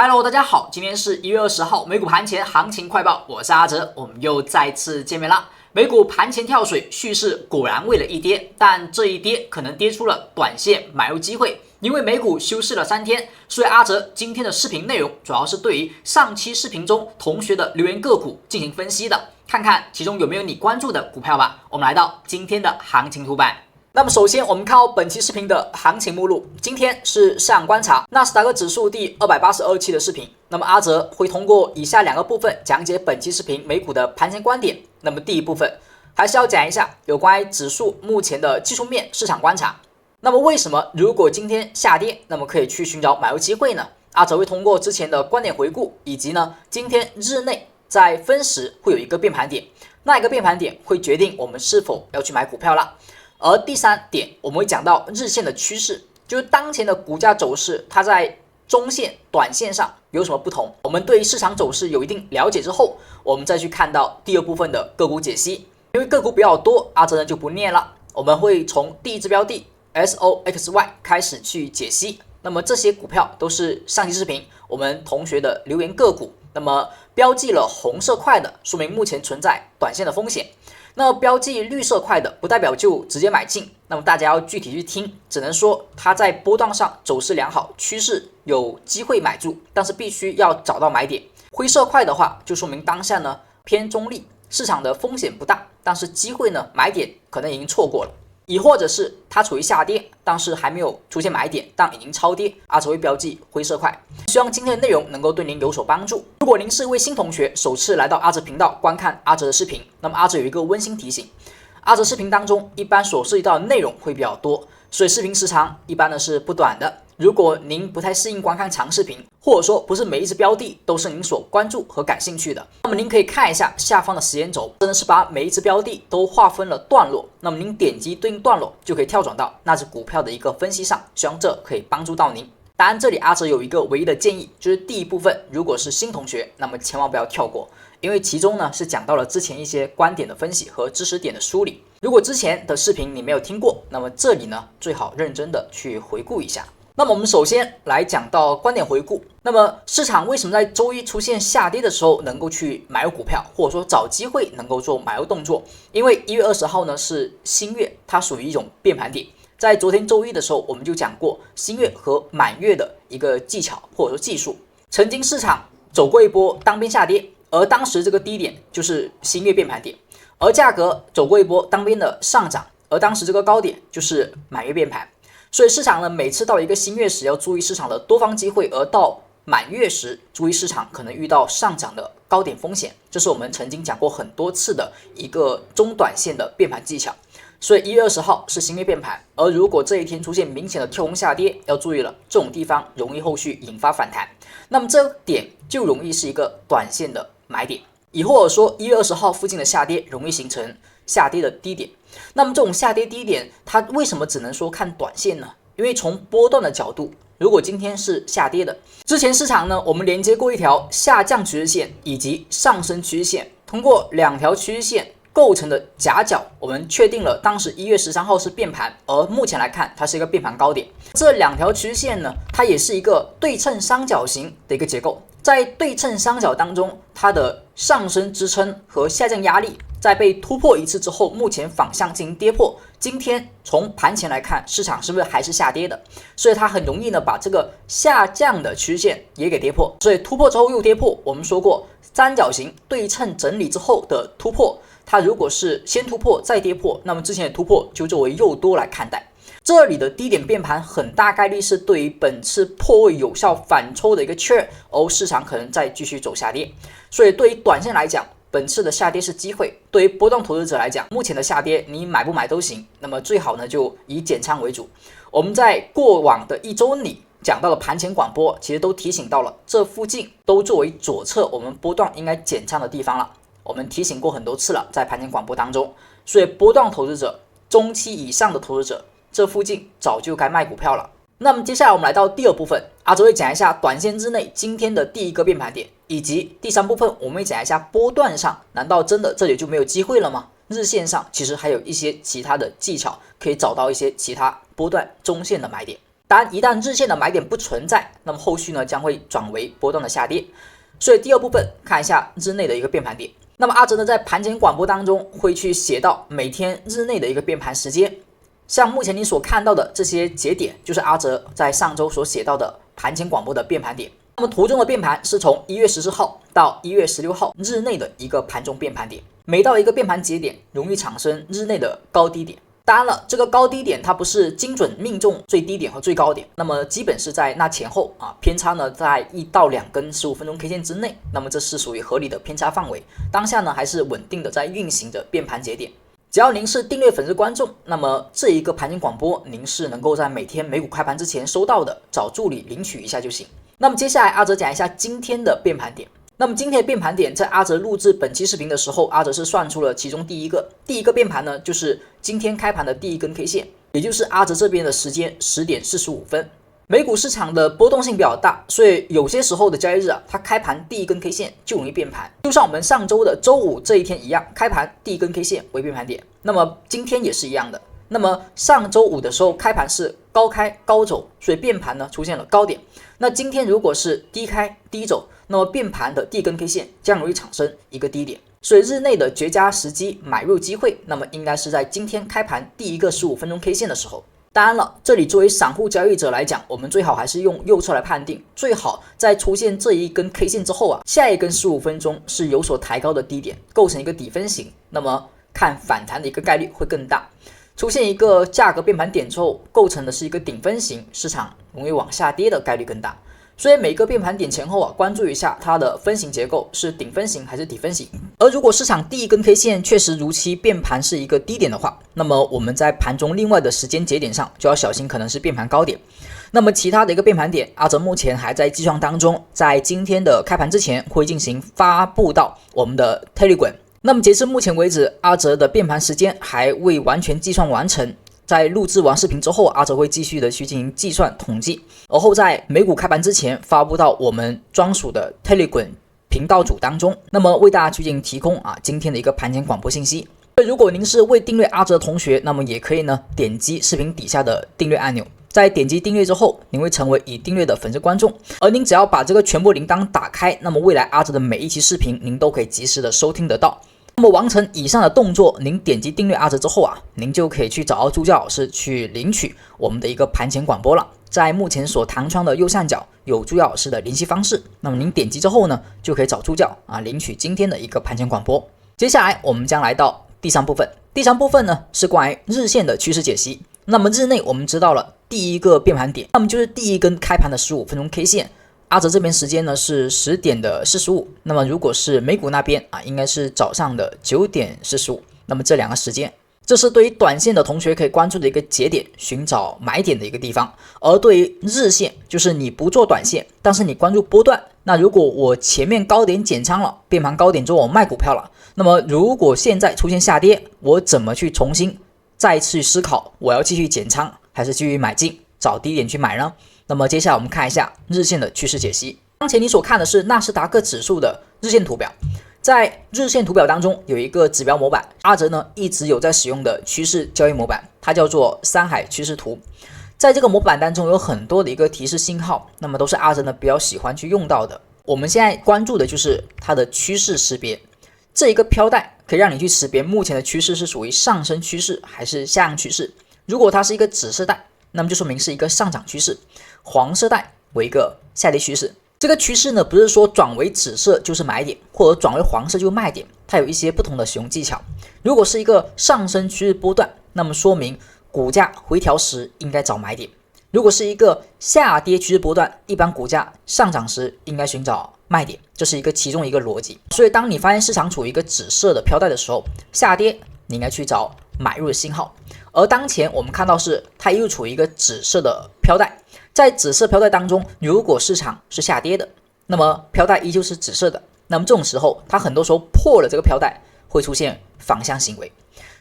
Hello， 大家好，今天是1月20号，美股盘前行情快报，我是阿哲，我们又再次见面啦。美股盘前跳水，蓄势果然为了一跌，但这一跌可能跌出了短线买入机会。因为美股休市了3天，所以阿哲今天的视频内容主要是对于上期视频中同学的留言个股进行分析的，看看其中有没有你关注的股票吧。我们来到今天的行情图版。那么首先我们看到本期视频的行情目录，今天是市场观察纳斯达克指数第282期的视频。那么阿哲会通过以下2个部分讲解本期视频美股的盘前观点。那么第一部分还是要讲一下有关于指数目前的技术面市场观察。那么为什么如果今天下跌，那么可以去寻找买入机会呢？阿哲会通过之前的观点回顾，以及呢今天日内在分时会有一个变盘点，那一个变盘点会决定我们是否要去买股票了。而第3点，我们会讲到日线的趋势，就是当前的股价走势，它在中线、短线上有什么不同？我们对于市场走势有一定了解之后，我们再去看到第2部分的个股解析。因为个股比较多，阿哲呢就不念了，我们会从第一只标的 SOXY 开始去解析。那么这些股票都是上期视频我们同学的留言个股，那么标记了红色块的，说明目前存在短线的风险。那么标记绿色块的不代表就直接买进，那么大家要具体去听，只能说它在波段上走势良好，趋势有机会买入，但是必须要找到买点。灰色块的话就说明当下呢偏中立，市场的风险不大，但是机会呢买点可能已经错过了，亦或者是它处于下跌，但是还没有出现买点，但已经超跌，阿哲会标记灰色块。希望今天的内容能够对您有所帮助。如果您是一位新同学，首次来到阿哲频道观看阿哲的视频，那么阿哲有一个温馨提醒，阿哲视频当中一般所涉及到的内容会比较多，所以视频时长一般呢是不短的。如果您不太适应观看长视频，或者说不是每一只标的都是您所关注和感兴趣的，那么您可以看一下下方的时间轴，真的是把每一只标的都划分了段落，那么您点击对应段落就可以跳转到那只股票的一个分析上，希望这可以帮助到您。当然这里阿哲有一个唯一的建议，就是第一部分如果是新同学，那么千万不要跳过，因为其中呢是讲到了之前一些观点的分析和知识点的梳理。如果之前的视频你没有听过，那么这里呢最好认真的去回顾一下。那么我们首先来讲到观点回顾。那么市场为什么在周一出现下跌的时候能够去买入股票，或者说找机会能够做买入动作？因为1月20号呢是新月，它属于一种变盘点。在昨天周一的时候我们就讲过新月和满月的一个技巧或者说技术。曾经市场走过一波单边下跌，而当时这个低点就是新月变盘点，而价格走过一波单边的上涨，而当时这个高点就是满月变盘。所以市场呢每次到一个新月时要注意市场的多方机会，而到满月时注意市场可能遇到上涨的高点风险，这是我们曾经讲过很多次的一个中短线的变盘技巧。所以1月20号是新月变盘，而如果这一天出现明显的跳空下跌，要注意了，这种地方容易后续引发反弹，那么这点就容易是一个短线的买点，亦或者说1月20号附近的下跌容易形成下跌的低点。那么这种下跌低点它为什么只能说看短线呢？因为从波段的角度，如果今天是下跌的，之前市场呢我们连接过一条下降趋势线以及上升趋势线，通过2条趋势线构成的夹角，我们确定了当时1月13号是变盘，而目前来看它是一个变盘高点。这2条趋势线呢它也是一个对称三角形的一个结构，在对称三角当中，它的上升支撑和下降压力在被突破一次之后，目前反向进行跌破。今天从盘前来看，市场是不是还是下跌的？所以它很容易呢把这个下降的趋势线也给跌破。所以突破之后又跌破，我们说过三角形对称整理之后的突破，它如果是先突破再跌破，那么之前的突破就作为诱多来看待。这里的低点变盘很大概率是对于本次破位有效反抽的一个确认，而市场可能再继续走下跌。所以对于短线来讲，本次的下跌是机会；对于波段投资者来讲，目前的下跌你买不买都行，那么最好呢就以减仓为主。我们在过往的1周里讲到了盘前广播，其实都提醒到了这附近都作为左侧我们波段应该减仓的地方了，我们提醒过很多次了，在盘前广播当中。所以波段投资者、中期以上的投资者，这附近早就该卖股票了。那么接下来我们来到第2部分，阿哲会讲一下短线之内今天的第1个变盘点，以及第3部分我们会讲一下波段上，难道真的这里就没有机会了吗？日线上其实还有一些其他的技巧，可以找到一些其他波段中线的买点。当然，一旦日线的买点不存在，那么后续呢将会转为波段的下跌。所以第二部分看一下日内的一个变盘点。那么阿哲呢在盘前广播当中会去写到每天日内的一个变盘时间。像目前你所看到的这些节点，就是阿哲在上周所写到的盘前广播的变盘点。那么图中的变盘是从1月14号到1月16号日内的一个盘中变盘点。每到一个变盘节点，容易产生日内的高低点。当然了，这个高低点它不是精准命中最低点和最高点，那么基本是在那前后偏差呢在1到2根15分钟 K 线之内，那么这是属于合理的偏差范围。当下呢还是稳定的在运行着变盘节点。只要您是订阅粉丝观众，那么这一个盘前广播您是能够在每天美股开盘之前收到的，找助理领取一下就行。那么接下来阿哲讲一下今天的变盘点。那么今天的变盘点，在阿哲录制本期视频的时候，阿哲是算出了其中第一个变盘呢，就是今天开盘的第一根 K 线，也就是阿哲这边的时间10点45分。美股市场的波动性比较大，所以有些时候的交易日它开盘第一根 K 线就容易变盘，就像我们上周的周五这一天一样，开盘第一根 K 线为变盘点。那么今天也是一样的。那么上周五的时候开盘是高开高走，所以变盘呢出现了高点。那今天如果是低开低走，那么变盘的第一根 K 线将容易产生一个低点，所以日内的绝佳时机买入机会，那么应该是在今天开盘第一个15分钟 K 线的时候。当然了，这里作为散户交易者来讲，我们最好还是用右侧来判定，最好在出现这一根 K 线之后下一根15分钟是有所抬高的低点，构成一个底分型，那么看反弹的一个概率会更大。出现一个价格变盘点之后，构成的是一个顶分型，市场容易往下跌的概率更大。所以每个变盘点前后关注一下它的分型结构是顶分型还是底分型。而如果市场第一根 K 线确实如期变盘是一个低点的话，那么我们在盘中另外的时间节点上就要小心可能是变盘高点。那么其他的一个变盘点，阿哲目前还在计算当中，在今天的开盘之前会进行发布到我们的 Telegram。那么截至目前为止，阿哲的变盘时间还未完全计算完成。在录制完视频之后，阿哲会继续的去进行计算统计，而后在美股开盘之前发布到我们专属的 Telegram 频道组当中，那么为大家去进行提供今天的一个盘前广播信息。如果您是未订阅阿哲的同学，那么也可以呢点击视频底下的订阅按钮，在点击订阅之后，您会成为已订阅的粉丝观众，而您只要把这个全部铃铛打开，那么未来阿哲的每一期视频您都可以及时的收听得到。那么完成以上的动作，您点击订阅阿哲之后您就可以去找到助教老师去领取我们的一个盘前广播了。在目前所弹窗的右上角有助教老师的联系方式，那么您点击之后呢，就可以找助教领取今天的一个盘前广播。接下来我们将来到第三部分，第三部分呢是关于日线的趋势解析。那么日内我们知道了第一个变盘点，那么就是第一根开盘的15分钟 K 线。阿哲这边时间呢是10点45，那么如果是美股那边应该是早上的9点45，那么这两个时间，这是对于短线的同学可以关注的一个节点，寻找买点的一个地方。而对于日线，就是你不做短线，但是你关注波段，那如果我前面高点减仓了，变盘高点之后我卖股票了，那么如果现在出现下跌，我怎么去重新再次思考，我要继续减仓还是继续买进，找低点去买呢？那么接下来我们看一下日线的趋势解析。当前你所看的是纳斯达克指数的日线图表，在日线图表当中有一个指标模板，阿哲呢一直有在使用的趋势交易模板，它叫做山海趋势图。在这个模板当中有很多的一个提示信号，那么都是阿哲呢比较喜欢去用到的。我们现在关注的就是它的趋势识别，这一个飘带可以让你去识别目前的趋势是属于上升趋势还是下降趋势。如果它是一个紫色带，那么就说明是一个上涨趋势，黄色带为一个下跌趋势。这个趋势呢，不是说转为紫色就是买点，或者转为黄色就是卖点，它有一些不同的使用技巧。如果是一个上升趋势波段，那么说明股价回调时应该找买点；如果是一个下跌趋势波段，一般股价上涨时应该寻找卖点，这是其中一个逻辑。所以当你发现市场处于一个紫色的飘带的时候，下跌你应该去找买入的信号。而当前我们看到是它又处于一个紫色的飘带，在紫色飘带当中，如果市场是下跌的，那么飘带依旧是紫色的，那么这种时候它很多时候破了这个飘带会出现反向行为，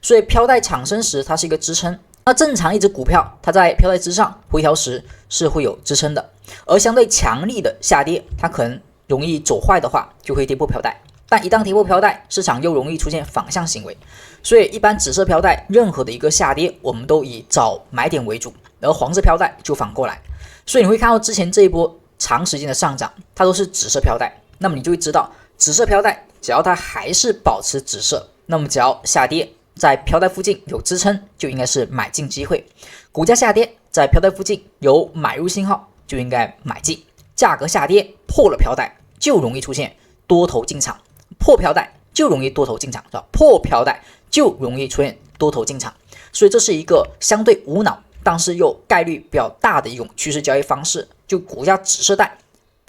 所以飘带产生时它是一个支撑。那正常一只股票它在飘带之上回调时是会有支撑的，而相对强力的下跌，它可能容易走坏的话就会跌破飘带，但一旦跌破飘带，市场又容易出现反向行为。所以一般紫色飘带任何的一个下跌，我们都以找买点为主。而黄色飘带就反过来。所以你会看到之前这一波长时间的上涨，它都是紫色飘带，那么你就会知道紫色飘带只要它还是保持紫色，那么只要下跌在飘带附近有支撑，就应该是买进机会。股价下跌在飘带附近有买入信号，就应该买进。价格下跌破了飘带，就容易出现多头进场，破飘带就容易多头进场，是吧？破飘带就容易出现多头进场，所以这是一个相对无脑，但是又概率比较大的一种趋势交易方式。就股价紫色带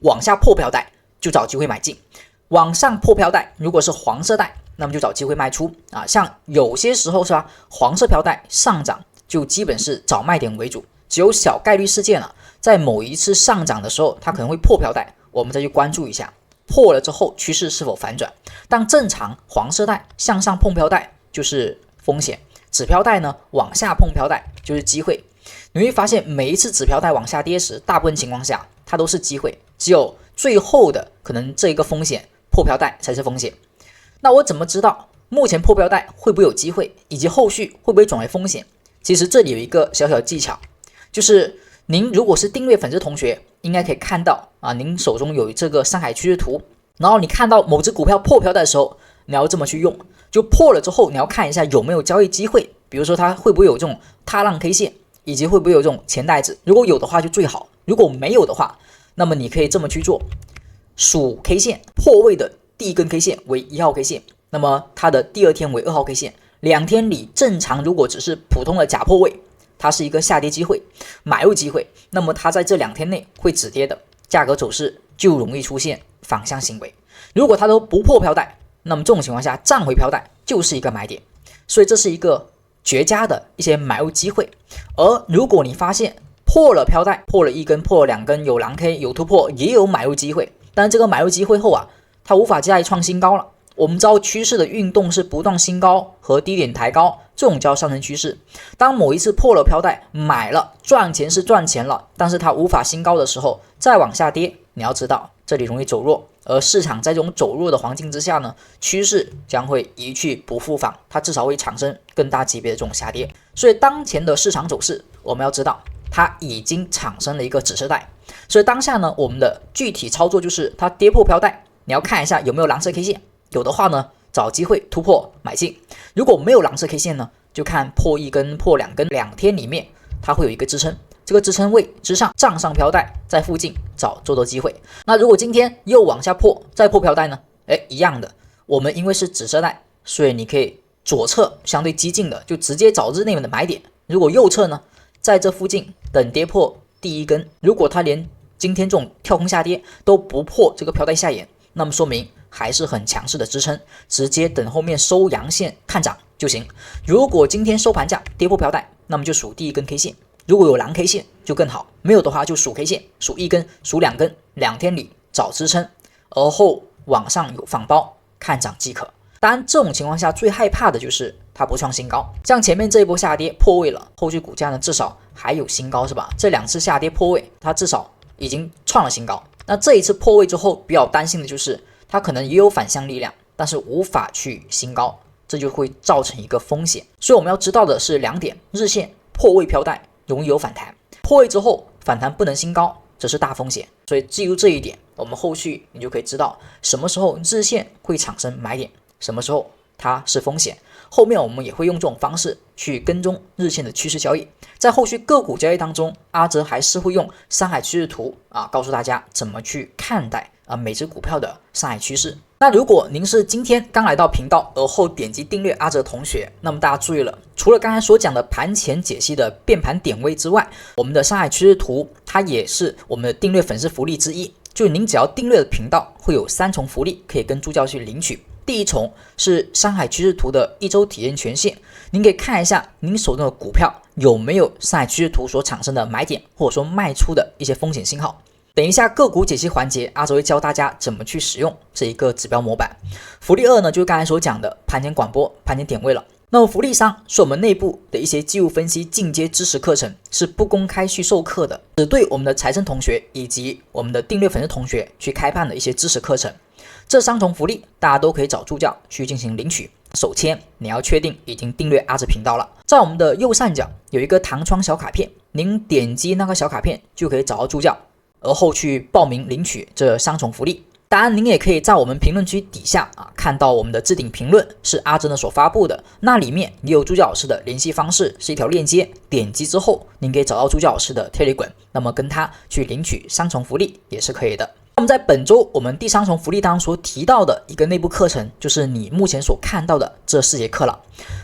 往下破飘带，就找机会买进；往上破飘带，如果是黄色带，那么就找机会卖出啊。像有些时候是吧，黄色飘带上涨就基本是找卖点为主，只有小概率事件了，在某一次上涨的时候，它可能会破飘带，我们再去关注一下，破了之后趋势是否反转。但正常黄色带向上碰飘带就是风险，紫飘带呢往下碰飘带就是机会。你会发现每一次紫飘带往下跌时，大部分情况下它都是机会，只有最后的可能这一个风险破飘带才是风险。那我怎么知道目前破飘带会不会有机会，以及后续会不会转为风险？其实这里有一个小小的技巧，就是您如果是订阅粉丝同学，应该可以看到啊，您手中有这个上海趋势图，然后你看到某只股票破飘带的时候，你要这么去用，就破了之后你要看一下有没有交易机会，比如说它会不会有这种踏浪 K 线，以及会不会有这种钱袋子，如果有的话就最好，如果没有的话，那么你可以这么去做，数 K 线破位的第一根 K 线为1号 K 线，那么它的第二天为2号 K 线，2天里正常如果只是普通的假破位，它是一个下跌机会，买入机会，那么它在这2天内会止跌的，价格走势就容易出现反向行为。如果它都不破飘带，那么这种情况下站回飘带就是一个买点，所以这是一个绝佳的一些买入机会。而如果你发现破了飘带，破了1根，破了2根，有蓝 K 有突破，也有买入机会，但是这个买入机会后啊，它无法再创新高了。我们知道趋势的运动是不断新高和低点抬高，这种叫上升趋势。当某一次破了飘带，买了赚钱是赚钱了，但是它无法新高的时候，再往下跌，你要知道这里容易走弱，而市场在这种走弱的环境之下呢，趋势将会一去不复返，它至少会产生更大级别的这种下跌。所以当前的市场走势，我们要知道它已经产生了一个紫色带，所以当下呢，我们的具体操作就是它跌破飘带，你要看一下有没有蓝色 K 线，有的话呢，找机会突破买进；如果没有蓝色 K 线呢，就看破1根、破2根，2天里面它会有一个支撑，这个支撑位之上站上飘带，在附近找做多机会。那如果今天又往下破，再破飘带呢？一样的，我们因为是紫色带，所以你可以左侧相对激进的就直接找日内的买点。如果右侧呢，在这附近等跌破第1根，如果它连今天这种跳空下跌都不破这个飘带下沿，那么说明还是很强势的支撑，直接等后面收阳线看涨就行。如果今天收盘价跌破飘带，那么就数第1根 K 线，如果有蓝 K 线就更好，没有的话就数 K 线，数1根数2根，2天里找支撑，而后往上有反包看涨即可。当然这种情况下最害怕的就是它不创新高，像前面这一波下跌破位了，后续股价呢至少还有新高是吧？这2次下跌破位，它至少已经创了新高。那这一次破位之后，比较担心的就是它可能也有反向力量，但是无法去新高，这就会造成一个风险。所以我们要知道的是2点：日线破位飘带容易有反弹，破位之后反弹不能新高，这是大风险。所以基于这一点，我们后续你就可以知道什么时候日线会产生买点，什么时候它是风险。后面我们也会用这种方式去跟踪日线的趋势交易。在后续个股交易当中，阿哲还是会用上海趋势图告诉大家怎么去看待每只股票的上海趋势。那如果您是今天刚来到频道，而后点击订阅阿哲同学，那么大家注意了，除了刚才所讲的盘前解析的变盘点位之外，我们的上海趋势图它也是我们的订阅粉丝福利之一，就是您只要订阅的频道会有3重福利可以跟助教去领取。第一重是上海趋势图的1周体验权限，您可以看一下您手中的股票有没有上海趋势图所产生的买点或者说卖出的一些风险信号。等一下个股解析环节，阿哲会教大家怎么去使用这一个指标模板。福利2呢，就是刚才所讲的盘前广播、盘前点位了。那么福利3是我们内部的一些技术分析进阶知识课程，是不公开去授课的，只对我们的财生同学以及我们的订阅粉丝同学去开办的一些知识课程。这3重福利大家都可以找助教去进行领取。首先你要确定已经订阅阿哲频道了，在我们的右上角有一个弹窗小卡片，您点击那个小卡片就可以找到助教，而后去报名领取这3重福利。当然您也可以在我们评论区底下看到我们的置顶评论是阿哲呢所发布的，那里面也有助教老师的联系方式，是一条链接，点击之后您可以找到助教老师的 Telegram， 那么跟他去领取3重福利也是可以的。那么在本周我们第3重福利当中所提到的一个内部课程，就是你目前所看到的这4节课了。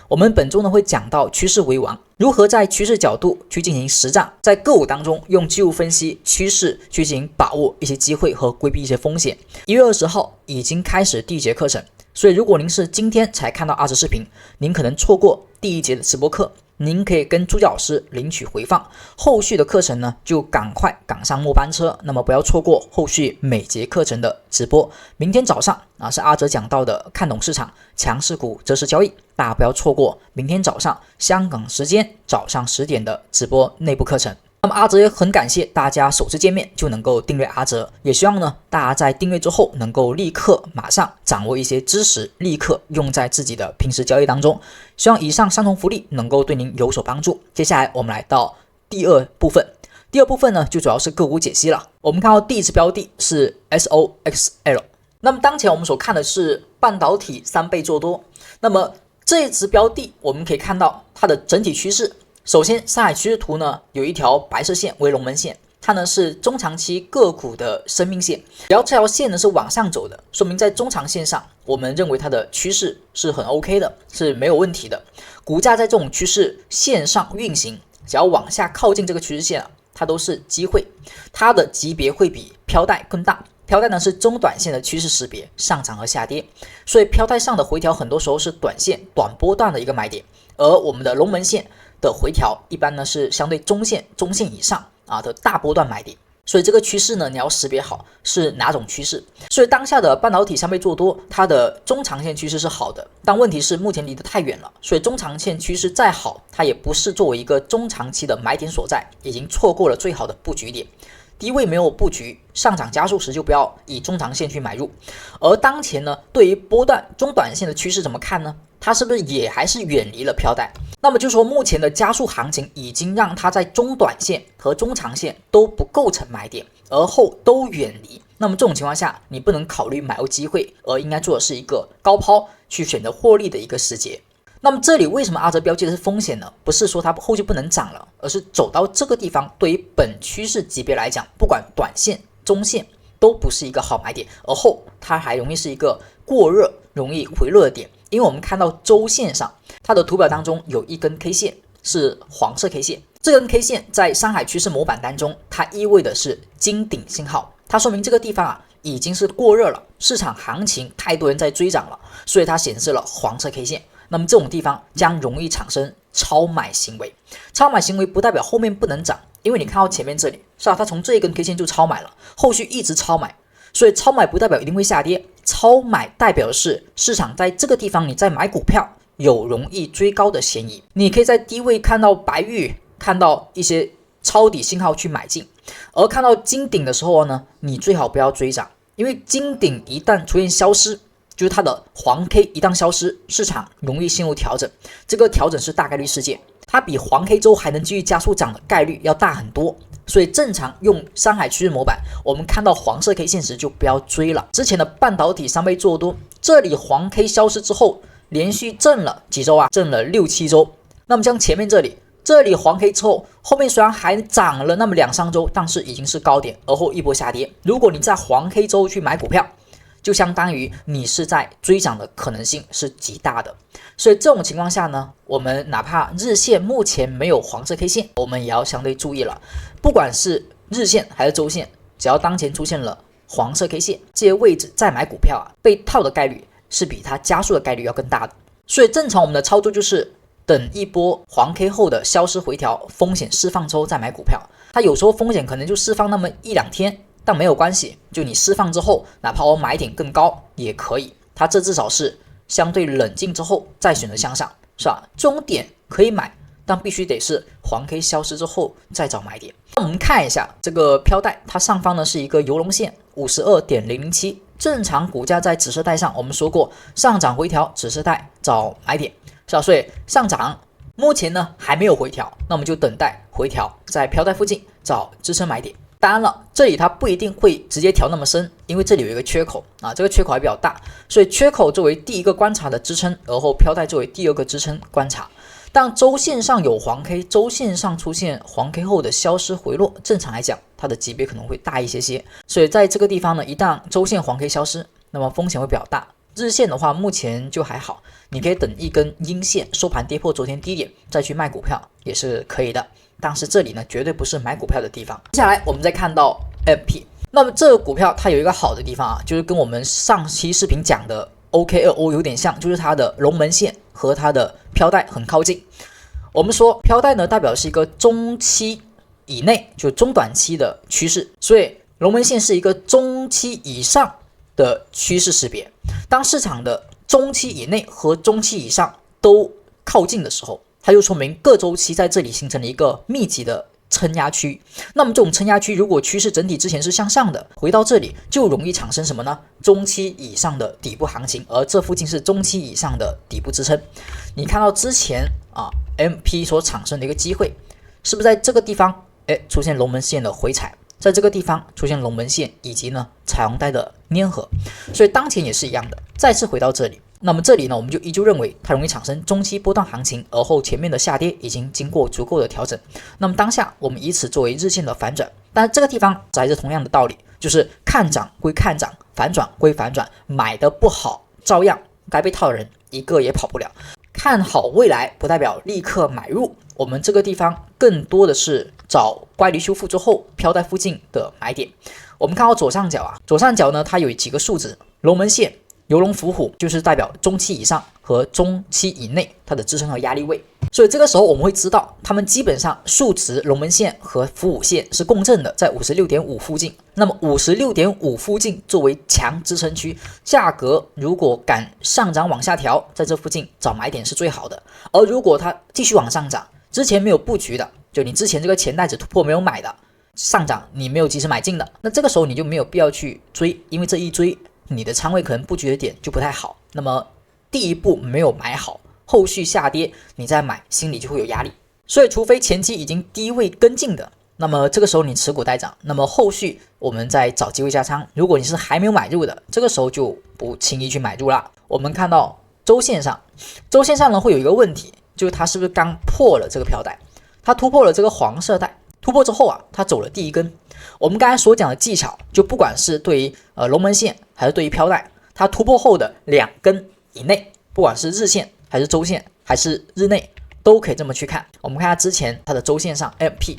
我们本周呢会讲到趋势为王，如何在趋势角度去进行实战，在个股当中用技术分析趋势去进行把握一些机会和规避一些风险。1月20号已经开始第1节课程，所以如果您是今天才看到阿哲视频，您可能错过第1节的直播课，您可以跟助教老师领取回放，后续的课程呢就赶快赶上末班车，那么不要错过后续每节课程的直播。明天早上是阿哲讲到的看懂市场强势股择时交易，大家不要错过明天早上香港时间早上10点的直播内部课程。那么阿哲也很感谢大家首次见面就能够订阅阿哲，也希望呢大家在订阅之后能够立刻马上掌握一些知识，立刻用在自己的平时交易当中。希望以上3重福利能够对您有所帮助。接下来我们来到第二部分，第二部分呢就主要是个股解析了。我们看到第一只标的是 SOXL， 那么当前我们所看的是半导体3倍做多，那么这一只标的我们可以看到它的整体趋势。首先上海趋势图呢有一条白色线为龙门线，它呢是中长期个股的生命线，只要这条线呢是往上走的，说明在中长线上我们认为它的趋势是很 OK 的，是没有问题的。股价在这种趋势线上运行，只要往下靠近这个趋势线它都是机会，它的级别会比飘带更大。飘带呢是中短线的趋势识别，上涨和下跌，所以飘带上的回调很多时候是短线短波段的一个买点，而我们的龙门线的回调一般呢是相对中线以上的大波段买点。所以这个趋势呢你要识别好是哪种趋势。所以当下的半导体3倍做多，它的中长线趋势是好的，但问题是目前离得太远了，所以中长线趋势再好，它也不是作为一个中长期的买点所在，已经错过了最好的布局点。低位没有布局，上涨加速时就不要以中长线去买入。而当前呢，对于波段中短线的趋势怎么看呢？它是不是也还是远离了飘带？那么就说目前的加速行情已经让它在中短线和中长线都不构成买点，而后都远离。那么这种情况下，你不能考虑买入机会，而应该做的是一个高抛去选择获利的一个时节。那么这里为什么阿哲标记的是风险呢？不是说它后续不能涨了，而是走到这个地方，对于本趋势级别来讲，不管短线、中线都不是一个好买点，而后它还容易是一个过热、容易回落的点。因为我们看到周线上，它的图表当中有一根 K 线是黄色 K 线，这根 K 线在上海趋势模板当中，它意味的是金顶信号，它说明这个地方已经是过热了，市场行情太多人在追涨了，所以它显示了黄色 K 线。那么这种地方将容易产生超买行为，超买行为不代表后面不能涨，因为你看到前面这里是它从这一根 K 线就超买了，后续一直超买，所以超买不代表一定会下跌，超买代表的是市场在这个地方你在买股票有容易追高的嫌疑，你可以在低位看到白玉，看到一些抄底信号去买进，而看到金顶的时候呢，你最好不要追涨，因为金顶一旦出现消失，就是它的黄 K 一旦消失，市场容易陷入调整，这个调整是大概率事件，它比黄 K 周还能继续加速涨的概率要大很多，所以正常用上海趋势模板，我们看到黄色 K 线时就不要追了。之前的半导体3倍做多，这里黄 K 消失之后，连续震了几周震了6、7周，那么像前面这里黄 K 之后，后面虽然还涨了那么2、3周，但是已经是高点，而后一波下跌。如果你在黄 K 周去买股票，就相当于你是在追涨的可能性是极大的，所以这种情况下呢，我们哪怕日线目前没有黄色 K 线，我们也要相对注意了。不管是日线还是周线，只要当前出现了黄色 K 线，这些位置再买股票被套的概率是比它加速的概率要更大的。所以正常我们的操作就是等一波黄 K 后的消失回调，风险释放之后再买股票。它有时候风险可能就释放那么1、2天。但没有关系，就你释放之后，哪怕我买点更高也可以，它这至少是相对冷静之后再选择向上，是吧？这种点可以买，但必须得是黄 K 消失之后再找买点。那我们看一下这个飘带，它上方呢是一个游龙线 52.007， 正常股价在紫色带上，我们说过上涨回调紫色带找买点，是吧？所以上涨目前呢还没有回调，那我们就等待回调，在飘带附近找支撑买点。当然了，这里它不一定会直接调那么深，因为这里有一个缺口啊，这个缺口还比较大，所以缺口作为第一个观察的支撑，而后飘带作为第二个支撑观察。当周线上有黄 K， 周线上出现黄 K 后的消失回落，正常来讲它的级别可能会大一些，所以在这个地方呢，一旦周线黄 K 消失，那么风险会比较大。日线的话目前就还好，你可以等一根阴线收盘跌破昨天低点再去卖股票也是可以的，但是这里呢绝对不是买股票的地方。接下来我们再看到 MP， 那么这个股票它有一个好的地方啊，就是跟我们上期视频讲的 OKO 有点像，就是它的龙门线和它的飘带很靠近。我们说飘带呢代表是一个中期以内，就中短期的趋势，所以龙门线是一个中期以上的趋势识别。当市场的中期以内和中期以上都靠近的时候，它就说明各周期在这里形成了一个密集的撑压区。那么这种撑压区如果趋势整体之前是向上的，回到这里就容易产生什么呢？中期以上的底部行情，而这附近是中期以上的底部支撑。你看到之前MP 所产生的一个机会，是不是在这个地方出现龙门线的回踩，在这个地方出现龙门线以及呢彩虹带的粘合，所以当前也是一样的，再次回到这里。那么这里呢，我们就依旧认为它容易产生中期波段行情，而后前面的下跌已经经过足够的调整。那么当下我们以此作为日线的反转，但是这个地方还是同样的道理，就是看涨归看涨，反转归反转，买的不好照样该被套的人一个也跑不了。看好未来不代表立刻买入，我们这个地方更多的是找乖离修复之后飘带附近的买点。我们看到左上角左上角呢它有几个数值，龙门线游龙伏虎就是代表中期以上和中期以内它的支撑和压力位，所以这个时候我们会知道它们基本上数值龙门线和伏虎线是共振的，在 56.5 附近。那么 56.5 附近作为强支撑区，价格如果敢上涨往下调，在这附近找买点是最好的。而如果它继续往上涨，之前没有布局的，就你之前这个钱袋子突破没有买的，上涨你没有及时买进的，那这个时候你就没有必要去追，因为这一追你的仓位可能布局的点就不太好，那么第一步没有买好，后续下跌你再买心里就会有压力。所以除非前期已经低位跟进的，那么这个时候你持股待涨，那么后续我们再找机会加仓。如果你是还没有买入的，这个时候就不轻易去买入了。我们看到周线上呢会有一个问题，就是它是不是刚破了这个飘带，它突破了这个黄色带，突破之后它走了第一根。我们刚才所讲的技巧，就不管是对于龙门线还是对于飘带，它突破后的2根以内，不管是日线还是周线还是日内，都可以这么去看。我们看它之前它的周线上 MP，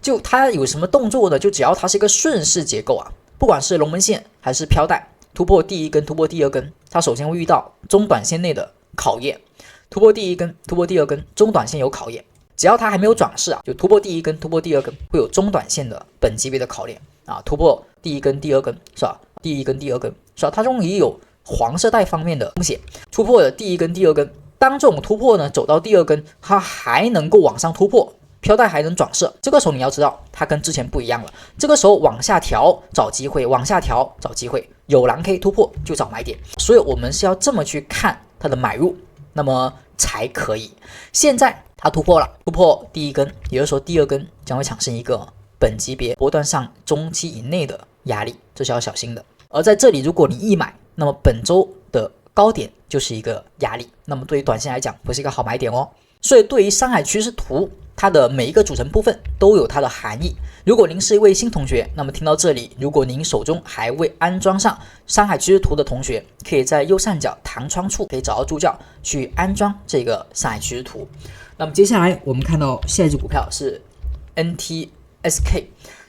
就它有什么动作呢？就只要它是一个顺势结构不管是龙门线还是飘带，突破第一根突破第二根，它首先会遇到中短线内的考验，突破第一根突破第二根，中短线有考验。只要它还没有转势就突破第一根突破第二根，会有中短线的本级别的考验突破第一根第二根是吧？第一根第二根是吧？它终于有黄色带方面的风险，突破了第一根第二根，当这种突破呢走到第二根，它还能够往上突破，飘带还能转势，这个时候你要知道它跟之前不一样了，这个时候往下调找机会，往下调找机会，有蓝 K 突破就找买点，所以我们是要这么去看它的买入，那么才可以。现在它突破了，突破第一根，也就是说第二根将会产生一个本级别波段上中期以内的压力，这是要小心的。而在这里如果你一买，那么本周的高点就是一个压力，那么对于短线来讲不是一个好买点所以对于山海趋势图，它的每一个组成部分都有它的含义。如果您是一位新同学，那么听到这里，如果您手中还未安装上山海趋势图的同学，可以在右上角弹窗处可以找到助教去安装这个山海趋势图。那么接下来我们看到下一只股票是 NTSK，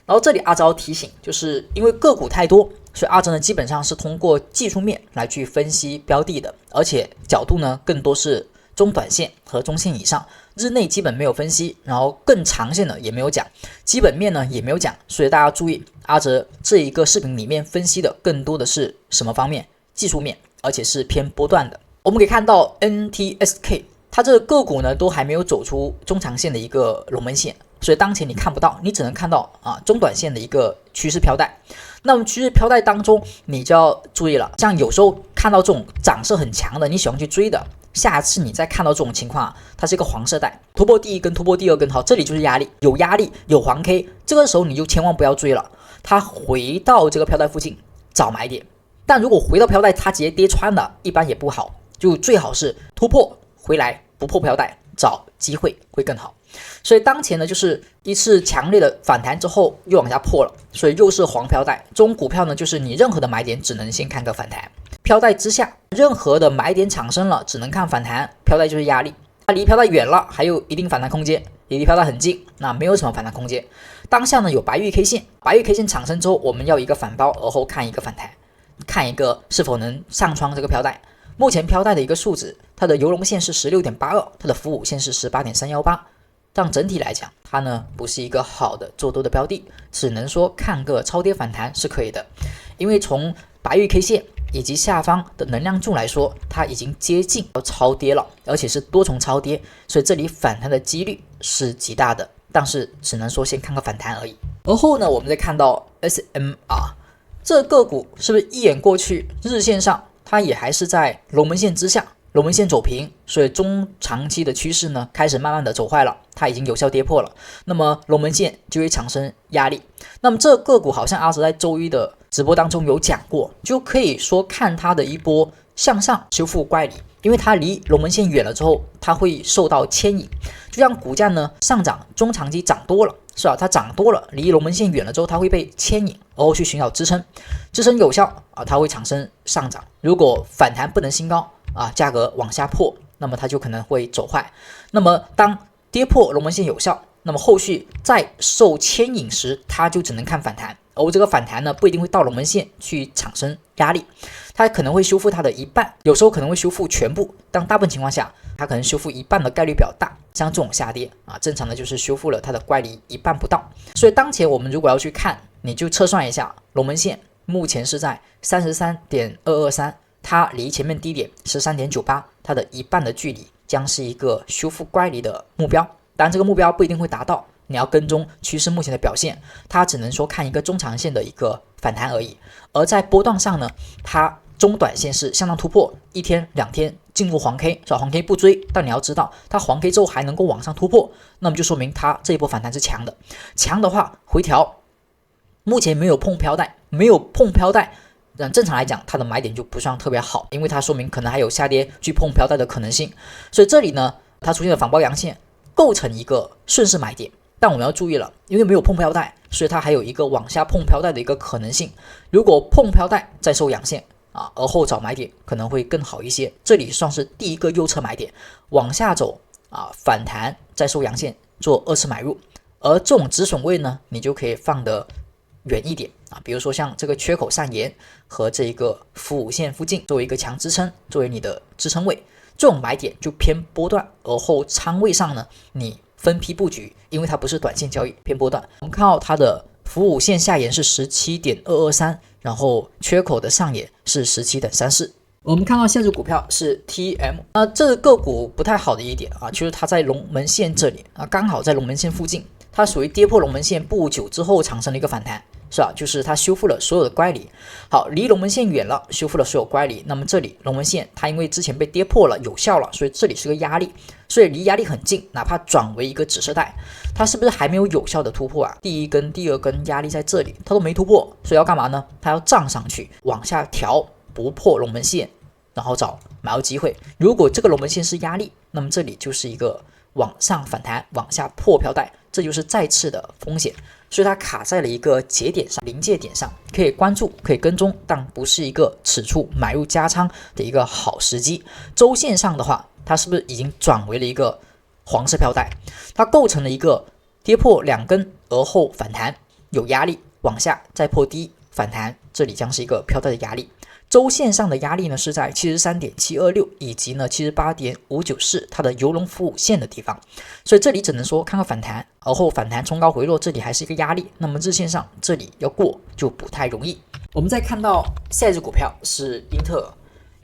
然后这里阿招提醒，就是因为个股太多，所以阿哲呢基本上是通过技术面来去分析标的的，而且角度呢更多是中短线和中线以上，日内基本没有分析，然后更长线的也没有讲，基本面呢也没有讲，所以大家注意，阿哲这一个视频里面分析的更多的是什么方面？技术面，而且是偏波段的。我们可以看到 NTSK 它这个个股呢都还没有走出中长线的一个龙门线，所以当前你看不到，你只能看到中短线的一个趋势飘带。那么趋势飘带当中，你就要注意了，像有时候看到这种涨势很强的，你喜欢去追的，下次你再看到这种情况它是一个黄色带，突破第一根，突破第二根，好，这里就是压力，有压力，有黄 K， 这个时候你就千万不要追了，它回到这个飘带附近找买点。但如果回到飘带它直接跌穿了，一般也不好，就最好是突破回来不破飘带，找机会会更好。所以当前呢，就是一次强烈的反弹之后又往下破了，所以又是黄飘带。这种股票呢，就是你任何的买点只能先看个反弹，飘带之下任何的买点产生了只能看反弹，飘带就是压力，它离飘带远了还有一定反弹空间，离飘带很近那没有什么反弹空间。当下呢有白玉 K 线，白玉 K 线产生之后，我们要一个反包，而后看一个反弹，看一个是否能上穿这个飘带。目前飘带的一个数值，它的游龙线是 16.82， 它的伏5线是 18.318，但整体来讲它呢不是一个好的做多的标的，只能说看个超跌反弹是可以的。因为从白玉 K 线以及下方的能量柱来说，它已经接近要超跌了，而且是多重超跌，所以这里反弹的几率是极大的，但是只能说先看个反弹而已。而后呢，我们再看到 SMR 这个股是不是一眼过去，日线上它也还是在龙门线之下，龙门线走平，所以中长期的趋势呢开始慢慢的走坏了，它已经有效跌破了，那么龙门线就会产生压力。那么这个股好像阿哲在周一的直播当中有讲过，就可以说看它的一波向上修复乖离，因为它离龙门线远了之后，它会受到牵引，就像股价呢上涨中长期涨多了，是吧？它涨多了，离龙门线远了之后，它会被牵引，然后去寻找支撑，支撑有效它会产生上涨。如果反弹不能新高价格往下破，那么它就可能会走坏。那么当跌破龙门线有效，那么后续再受牵引时，它就只能看反弹。而这个反弹呢，不一定会到龙门线去产生压力，它可能会修复它的一半，有时候可能会修复全部，但大部分情况下，它可能修复一半的概率比较大。像这种下跌正常的就是修复了它的乖离一半不到。所以当前我们如果要去看，你就测算一下，龙门线目前是在 33.223， 它离前面低点 13.98， 它的一半的距离将是一个修复乖离的目标。当然这个目标不一定会达到，你要跟踪趋势目前的表现，它只能说看一个中长线的一个反弹而已。而在波段上呢，它中短线是向上突破，一天两天进入黄 K， 黄 K 不追，但你要知道它黄 K 之后还能够往上突破，那么就说明它这一波反弹是强的。强的话回调，目前没有碰飘带，没有碰飘带，正常来讲它的买点就不算特别好，因为它说明可能还有下跌去碰飘带的可能性。所以这里呢，它出现了反包阳线，构成一个顺势买点。但我们要注意了，因为没有碰飘带，所以它还有一个往下碰飘带的一个可能性。如果碰飘带再收阳线而后找买点可能会更好一些。这里算是第一个右侧买点，往下走反弹再收阳线做二次买入。而这种止损位呢，你就可以放得远一点比如说像这个缺口上沿和这个伏5线附近作为一个强支撑，作为你的支撑位，这种买点就偏波段。而后仓位上呢，你分批布局，因为它不是短线交易，偏波段。我们看到它的伏5线下沿是 17.223， 然后缺口的上沿是 17.34。我们看到下只股票是 TM， 这个股不太好的一点就是它在龙门线这里刚好在龙门线附近，它属于跌破龙门线不久之后产生了一个反弹，是吧？就是它修复了所有的乖离。好，离龙门线远了，修复了所有乖离。那么这里龙门线它因为之前被跌破了，有效了，所以这里是个压力，所以离压力很近，哪怕转为一个紫色带，它是不是还没有有效的突破第一根、第二根压力在这里，它都没突破，所以要干嘛呢？它要涨上去，往下调，不破龙门线，然后找买入机会。如果这个龙门线是压力，那么这里就是一个往上反弹，往下破飘带，这就是再次的风险。所以它卡在了一个节点上，临界点上，可以关注，可以跟踪，但不是一个此处买入加仓的一个好时机。周线上的话，它是不是已经转为了一个黄色飘带？它构成了一个跌破2根而后反弹，有压力，往下再破低反弹，这里将是一个飘带的压力。周线上的压力呢是在 73.726 以及呢 78.594， 它的游龙伏5线的地方，所以这里只能说看看反弹，而后反弹冲高回落，这里还是一个压力。那么日线上这里要过就不太容易。我们再看到下一只股票是英特尔，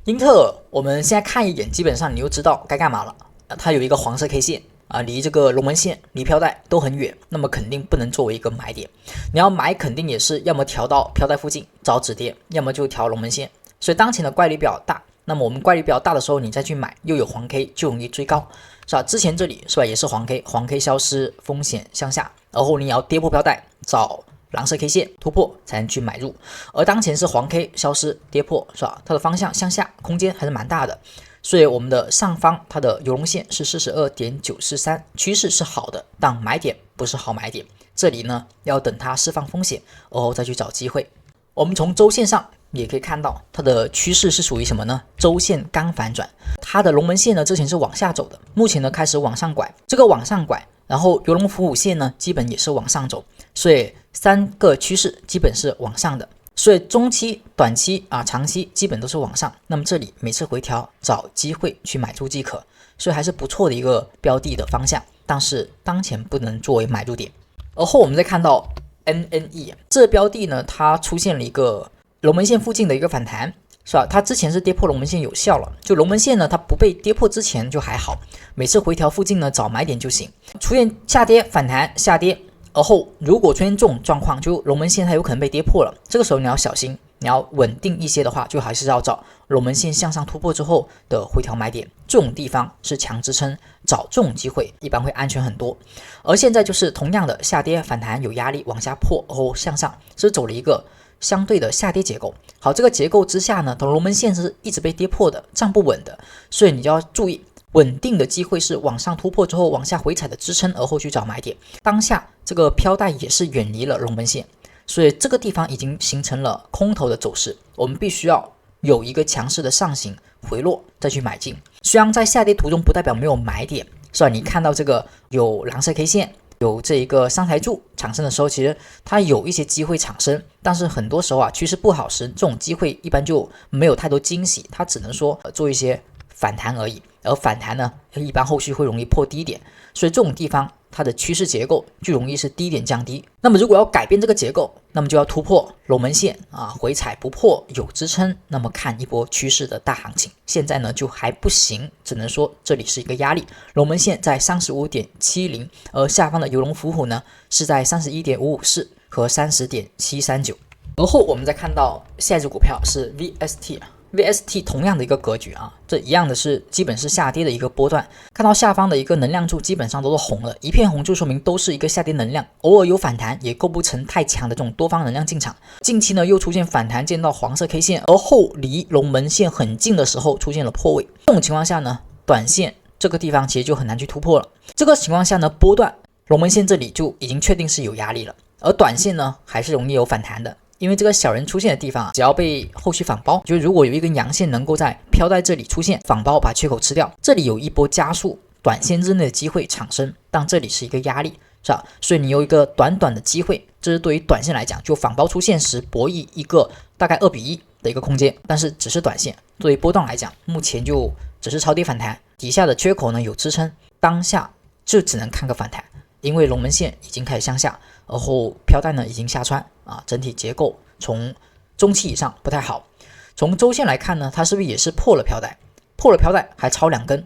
英特尔我们现在看一眼，基本上你就知道该干嘛了。它有一个黄色 K 线，离这个龙门线、离飘带都很远，那么肯定不能作为一个买点。你要买肯定也是要么调到飘带附近找止跌，要么就调龙门线。所以当前的概率比较大，那么我们概率比较大的时候你再去买，又有黄 K 就容易追高，是吧？之前这里是吧也是黄 K， 黄 K 消失，风险向下，然后你要跌破飘带找蓝色 K 线突破才能去买入，而当前是黄 K 消失跌破，是吧？它的方向向下，空间还是蛮大的，所以我们的上方它的游龙线是 42.943， 趋势是好的，但买点不是好买点，这里呢要等它释放风险，然后再去找机会。我们从周线上也可以看到它的趋势是属于什么呢？周线刚反转，它的龙门线呢之前是往下走的，目前呢开始往上拐，这个往上拐，然后游龙伏虎线呢基本也是往上走，所以3个趋势基本是往上的，所以中期、短期长期基本都是往上。那么这里每次回调找机会去买入即可，所以还是不错的一个标的的方向，但是当前不能作为买入点。而后我们再看到 NNE 这个标的呢，它出现了一个龙门线附近的一个反弹，是吧？它之前是跌破龙门线有效了，就龙门线呢它不被跌破之前就还好，每次回调附近呢找买点就行。出现下跌反弹下跌，而后如果出现这种状况，就龙门线它有可能被跌破了，这个时候你要小心，你要稳定一些的话，就还是要找龙门线向上突破之后的回调买点，这种地方是强支撑，找这种机会一般会安全很多。而现在就是同样的下跌反弹有压力往下破，然后向上是走了一个相对的下跌结构。好，这个结构之下呢，它龙门线是一直被跌破的，站不稳的，所以你就要注意稳定的机会是往上突破之后往下回踩的支撑，而后去找买点。当下这个飘带也是远离了龙门线，所以这个地方已经形成了空头的走势，我们必须要有一个强势的上行回落再去买进。虽然在下跌途中不代表没有买点，是吧？你看到这个有蓝色 K 线，有这一个上台柱产生的时候，其实它有一些机会产生，但是很多时候趋势不好时，这种机会一般就没有太多惊喜，它只能说做一些反弹而已。而反弹呢，一般后续会容易破低点，所以这种地方它的趋势结构就容易是低点降低。那么如果要改变这个结构，那么就要突破龙门线回踩不破有支撑，那么看一波趋势的大行情。现在呢就还不行，只能说这里是一个压力，龙门线在 35.70， 而下方的游龙伏虎呢是在 31.554 和 30.739。 而后我们再看到下一只股票是 VST，VST 同样的一个格局这一样的是基本是下跌的一个波段，看到下方的一个能量柱基本上都是红了，一片红就说明都是一个下跌能量，偶尔有反弹也构不成太强的这种多方能量进场。近期呢又出现反弹见到黄色 K 线，而后离龙门线很近的时候出现了破位，这种情况下呢短线这个地方其实就很难去突破了。这个情况下呢波段龙门线这里就已经确定是有压力了，而短线呢还是容易有反弹的，因为这个小人出现的地方只要被后续反包，就如果有一根阳线能够在飘在这里出现反包把缺口吃掉，这里有一波加速短线之内的机会产生，但这里是一个压力，是吧？所以你有一个短短的机会，这是对于短线来讲，就反包出现时博弈一个大概2:1的一个空间，但是只是短线，对于波段来讲目前就只是超跌反弹，底下的缺口呢有支撑，当下就只能看个反弹，因为龙门线已经开始向下，然后飘带呢已经下穿整体结构从中期以上不太好。从周线来看呢，它是不是也是破了飘带？破了飘带还超2根，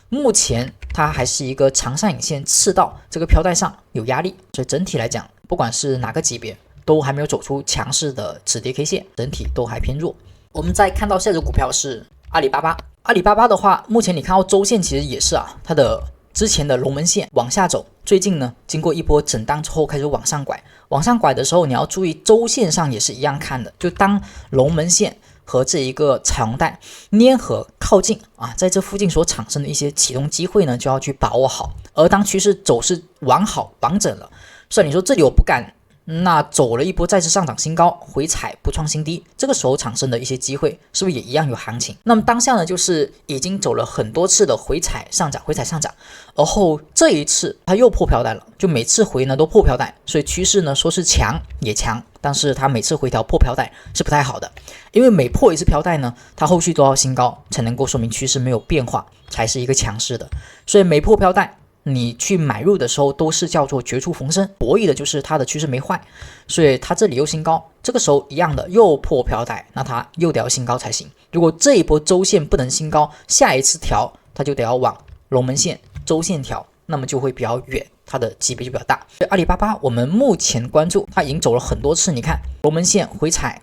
目前它还是一个长上影线刺到这个飘带上有压力，所以整体来讲不管是哪个级别都还没有走出强势的止跌 K 线，整体都还偏弱。我们再看到下只股票是阿里巴巴，阿里巴巴的话目前你看到周线其实也是它的之前的龙门线往下走，最近呢经过一波震荡之后开始往上拐，往上拐的时候你要注意周线上也是一样看的，就当龙门线和这一个彩虹带粘合靠近在这附近所产生的一些启动机会呢就要去把握好，而当趋势走势完好完整了，所以你说这里我不敢，那走了一波再次上涨新高，回踩不创新低，这个时候产生的一些机会是不是也一样有行情？那么当下呢就是已经走了很多次的回踩上涨，回踩上涨，而后这一次它又破飘带了，就每次回呢都破飘带，所以趋势呢说是强也强，但是它每次回调破飘带是不太好的，因为每破一次飘带呢它后续都要新高才能够说明趋势没有变化，才是一个强势的，所以每破飘带你去买入的时候都是叫做绝处逢生，博弈的就是它的趋势没坏，所以它这里又新高，这个时候一样的又破飘带，那它又得要新高才行。如果这一波周线不能新高，下一次调它就得要往龙门线周线调，那么就会比较远，它的级别就比较大。阿里巴巴我们目前关注它已经走了很多次，你看龙门线回踩，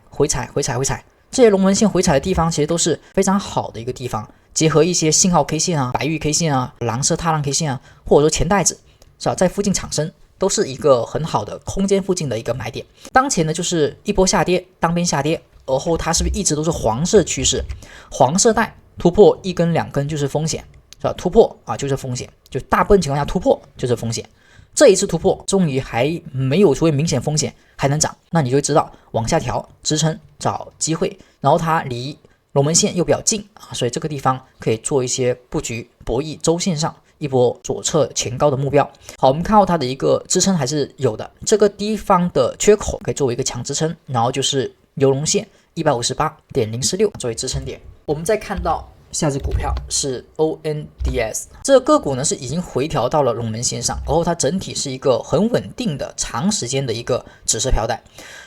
这些龙门线回踩的地方其实都是非常好的一个地方，结合一些信号 K 线啊、白玉 K 线啊、蓝色踏浪 K 线啊，或者说钱袋子是吧，在附近产生，都是一个很好的空间附近的一个买点。当前呢就是一波下跌，单边下跌，而后它是不是一直都是黄色趋势？黄色带突破1根2根就是风险，是吧？突破啊就是风险，就大部分情况下突破就是风险。这一次突破终于还没有出现明显风险，还能涨，那你就知道往下调支撑找机会，然后它离龙门线又比较近啊，所以这个地方可以做一些布局博弈周线上一波左侧前高的目标。好，我们看到它的一个支撑还是有的，这个地方的缺口可以作为一个强支撑，然后就是牛龙线 158.046 作为支撑点。我们再看到下只股票是 ONDS， 这个个股呢是已经回调到了龙门线上，然后它整体是一个很稳定的长时间的一个紫色飘带，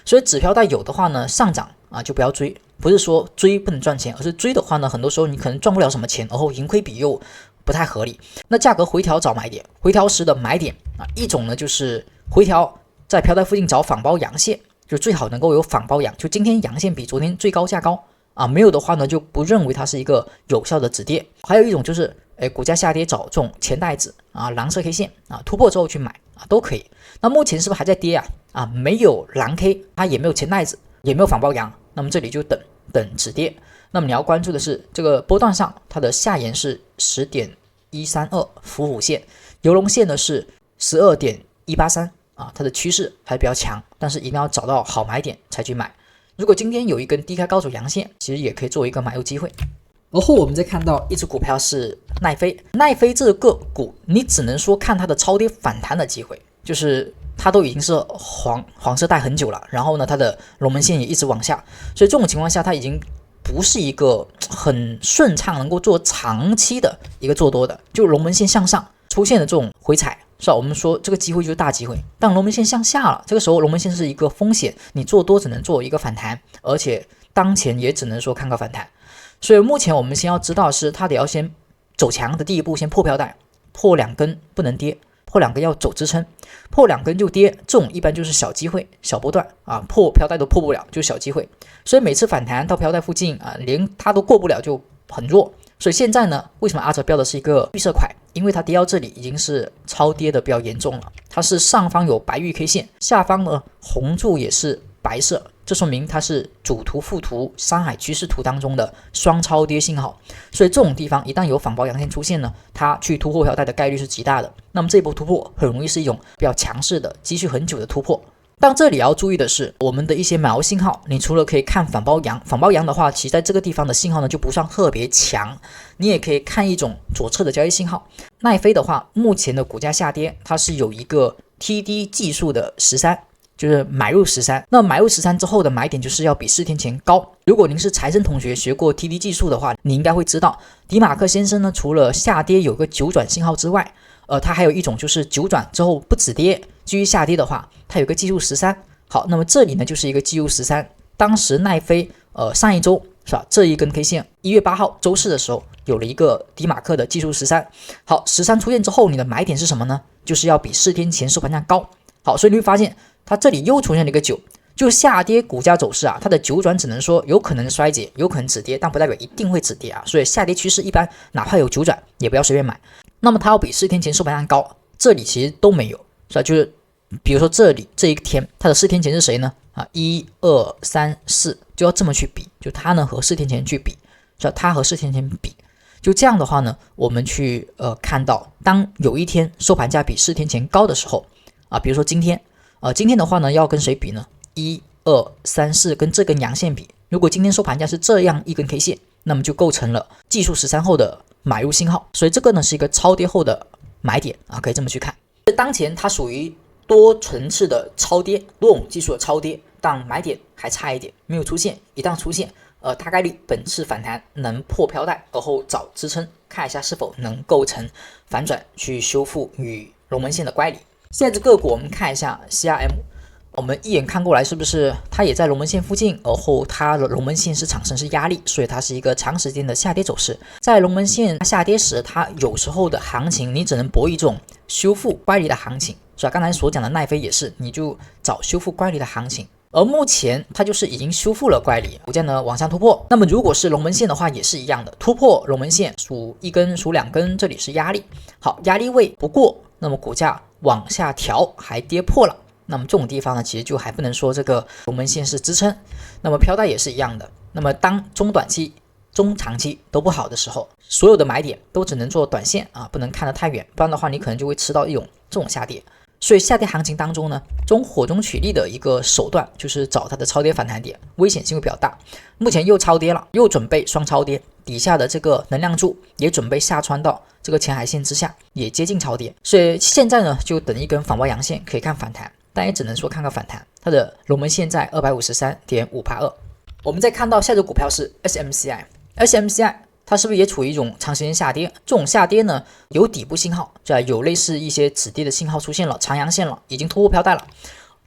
所以紫飘带有的话呢上涨啊就不要追，不是说追不能赚钱，而是追的话呢很多时候你可能赚不了什么钱，然后盈亏比又不太合理。那价格回调找买点，回调时的买点啊，一种呢就是回调在飘带附近找反包阳线，就最好能够有反包阳，就今天阳线比昨天最高价高啊，没有的话呢就不认为它是一个有效的止跌。还有一种就是股价下跌找这种钱袋子啊，蓝色 K 线啊，突破之后去买啊都可以。那目前是不是还在跌啊？没有蓝 K， 它也没有钱袋子，也没有反包阳，那么这里就等止跌。那么你要关注的是这个波段上它的下沿是 10.132 伏虎线，游龙线呢是 12.183 啊，它的趋势还比较强，但是一定要找到好买点才去买。如果今天有一根低开高走阳线，其实也可以作为一个买入机会。而后我们再看到一只股票是奈飞，奈飞这个股你只能说看它的超跌反弹的机会，就是它都已经是黄色带很久了，然后呢它的龙门线也一直往下，所以这种情况下它已经不是一个很顺畅能够做长期的一个做多的，就龙门线向上出现的这种回踩是吧？我们说这个机会就是大机会，但龙门线向下了，这个时候龙门线是一个风险，你做多只能做一个反弹，而且当前也只能说看个反弹。所以目前我们先要知道的是，它得要先走强的第一步，先破飘带，破2根不能跌，破2根要走支撑，破2根就跌，这种一般就是小机会、小波段啊，破飘带都破不了，就小机会。所以每次反弹到飘带附近啊，连它都过不了就很弱。所以现在呢，为什么阿哲标的是一个绿色块？因为它跌到这里已经是超跌的比较严重了，它是上方有白玉 K 线，下方呢红柱也是白色，这说明它是主图副图山海趋势图当中的双超跌信号。所以这种地方一旦有反包阳线出现呢，它去突破飘带的概率是极大的。那么这一波突破很容易是一种比较强势的积蓄很久的突破。但这里要注意的是，我们的一些买入信号，你除了可以看反包阳的话，其实在这个地方的信号呢就不算特别强，你也可以看一种左侧的交易信号。奈飞的话，目前的股价下跌，它是有一个 TD 技术的13，就是买入13，那买入13之后的买点就是要比4天前高。如果您是财神同学学过 TD 技术的话，你应该会知道，迪马克先生呢，除了下跌有个九转信号之外，它还有一种就是九转之后不止跌，继续下跌的话，它有个技术13。好，那么这里呢就是一个技术13。当时奈飞上一周是吧，这一根 K 线1月8号周四的时候有了一个迪马克的技术13。好，13出现之后，你的买点是什么呢？就是要比4天前收盘价高。好，所以你会发现它这里又出现了一个9，就下跌股价走势啊，它的九转只能说有可能衰竭，有可能止跌，但不代表一定会止跌啊。所以下跌趋势一般哪怕有九转也不要随便买。那么它要比4天前收盘价高，这里其实都没有，是吧？就是比如说这里这一天它的4天前是谁呢？1、2、3、4就要这么去比，就它呢和4天前去比，是吧？它和4天前比，就这样的话呢，我们去看到当有一天收盘价比4天前高的时候啊，比如说今天的话呢要跟谁比呢？1、2、3、4跟这根阳线比，如果今天收盘价是这样一根 K 线，那么就构成了技术13后的买入信号，所以这个呢是一个超跌后的买点啊，可以这么去看。当前它属于多层次的超跌，多种技术的超跌，但买点还差一点，没有出现。一旦出现，大概率本次反弹能破飘带，而后找支撑，看一下是否能构成反转，去修复与龙门线的乖离。现在这个股我们看一下 CRM，我们一眼看过来，是不是它也在龙门线附近？而后它的龙门线是产生是压力，所以它是一个长时间的下跌走势。在龙门线下跌时，它有时候的行情你只能博一种修复乖离的行情，是吧？刚才所讲的奈飞也是，你就找修复乖离的行情。而目前它就是已经修复了乖离，股价呢往上突破。那么如果是龙门线的话，也是一样的，突破龙门线数一根数两根，这里是压力。好，压力位不过，那么股价往下调，还跌破了。那么这种地方呢，其实就还不能说这个龙门线是支撑。那么飘带也是一样的。那么当中短期、中长期都不好的时候，所有的买点都只能做短线啊，不能看得太远，不然的话你可能就会吃到这种下跌。所以下跌行情当中呢，火中取栗的一个手段就是找它的超跌反弹点，危险性会比较大。目前又超跌了，又准备双超跌，底下的这个能量柱也准备下穿到这个前海线之下，也接近超跌。所以现在呢，就等一根反包阳线，可以看反弹。但也只能说看看反弹，它的龙门线在 253.582。 我们再看到下只股票是 SMCI， 它是不是也处于一种长时间下跌？这种下跌呢，有底部信号，有类似一些止跌的信号出现了，长阳线了，已经突破飘带了。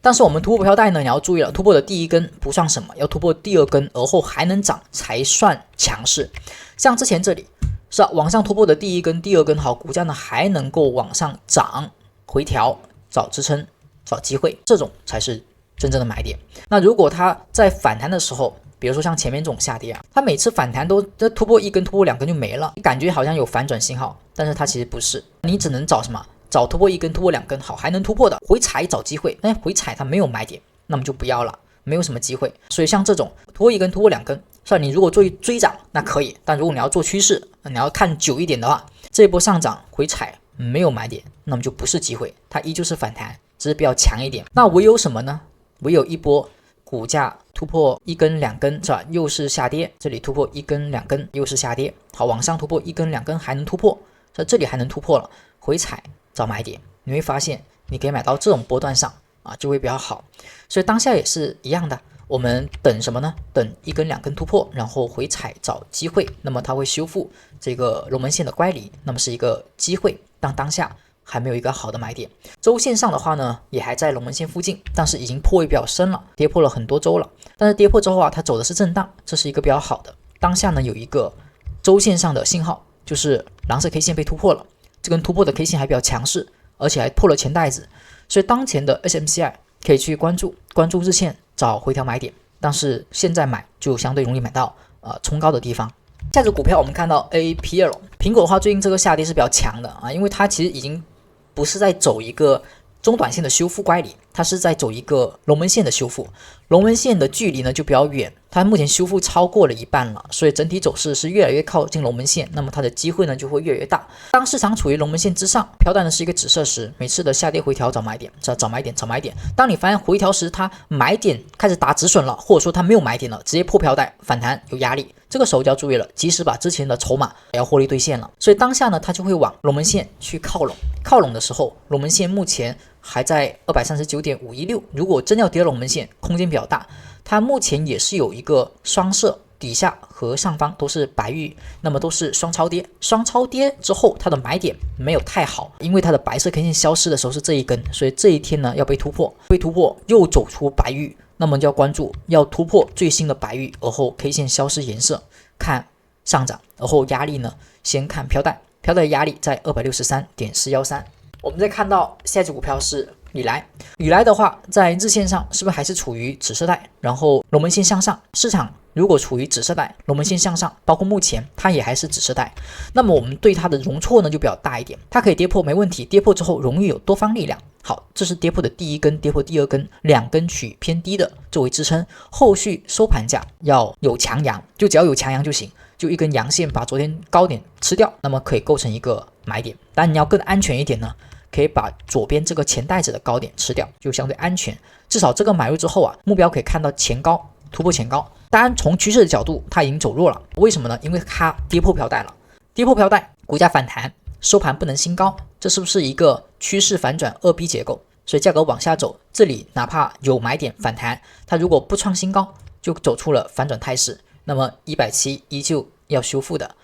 但是我们突破飘带呢，你要注意了，突破的第一根不算什么，要突破第二根，而后还能涨才算强势。像之前这里是往上突破的第一根、第二根，好，股价呢还能够往上涨，回调找支撑。找机会，这种才是真正的买点。那如果它在反弹的时候，比如说像前面这种下跌啊，它每次反弹都突破一根、突破两根就没了，你感觉好像有反转信号，但是它其实不是，你只能找什么？找突破一根、突破两根，好，还能突破的回踩找机会。那回踩它没有买点，那么就不要了，没有什么机会。所以像这种突破一根、突破两根，是吧？你如果做追涨那可以，但如果你要做趋势，你要看久一点的话，这一波上涨回踩没有买点，那么就不是机会，它依旧是反弹。只是比较强一点，那唯有什么呢？唯有一波股价突破一根两根，是吧？又是下跌，这里突破一根两根，又是下跌，好，往上突破一根两根还能突破，这里还能突破了，回踩找买点，你会发现你可以买到这种波段上啊，就会比较好。所以当下也是一样的，我们等什么呢？等一根两根突破，然后回踩找机会，那么它会修复这个龙门线的乖离，那么是一个机会，当下还没有一个好的买点。周线上的话呢，也还在龙门线附近，但是已经破位比较深了，跌破了很多周了。但是跌破之后啊，它走的是震荡，这是一个比较好的。当下呢，有一个周线上的信号，就是蓝色 K 线被突破了，这根突破的 K 线还比较强势，而且还破了前带子，所以当前的 SMCI 可以去关注日线找回调买点，但是现在买就相对容易买到冲高的地方。下只股票我们看到 APL， 苹果的话最近这个下跌是比较强的啊，因为它其实已经不是在走一个中短线的修复乖离，它是在走一个龙门线的修复，龙门线的距离呢就比较远，它目前修复超过了一半了，所以整体走势是越来越靠近龙门线，那么它的机会呢就会越来越大。当市场处于龙门线之上，飘带呢是一个止蝕时，每次的下跌回调找买点，找买点。当你发现回调时它买点开始打止损了，或者说它没有买点了，直接破飘带反弹有压力，这个时候就要注意了，及时把之前的筹码也要获利兑现了。所以当下呢，它就会往龙门线去靠拢的时候，龙门线目前还在 239.516， 如果真要跌龙门线，空间比较大。它目前也是有一个双色，底下和上方都是白玉，那么都是双超跌之后，它的买点没有太好，因为它的白色 K 线消失的时候是这一根，所以这一天呢要被突破又走出白玉，那么就要关注要突破最新的白玉，而后 K 线消失颜色看上涨，而后压力呢先看飘带压力在 263.413。我们再看到下一只股票是礼来的话，在日线上是不是还是处于紫色带，然后龙门线向上，市场如果处于紫色带，龙门线向上，包括目前它也还是紫色带，那么我们对它的容错呢就比较大一点，它可以跌破没问题，跌破之后容易有多方力量。好，这是跌破的第一根，跌破第二根，两根取偏低的作为支撑，后续收盘价要有强阳，就只要有强阳就行，就一根阳线把昨天高点吃掉，那么可以构成一个买点。但你要更安全一点呢，可以把左边这个前带子的高点吃掉，就相对安全。至少这个买入之后啊，目标可以看到前高，突破前高。当然从趋势的角度它已经走弱了，为什么呢？因为它跌破飘带了，股价反弹，收盘不能新高，这是不是一个趋势反转2B 结构？所以价格往下走，这里哪怕有买点反弹，它如果不创新高，就走出了反转态势，那么170依旧要修复的。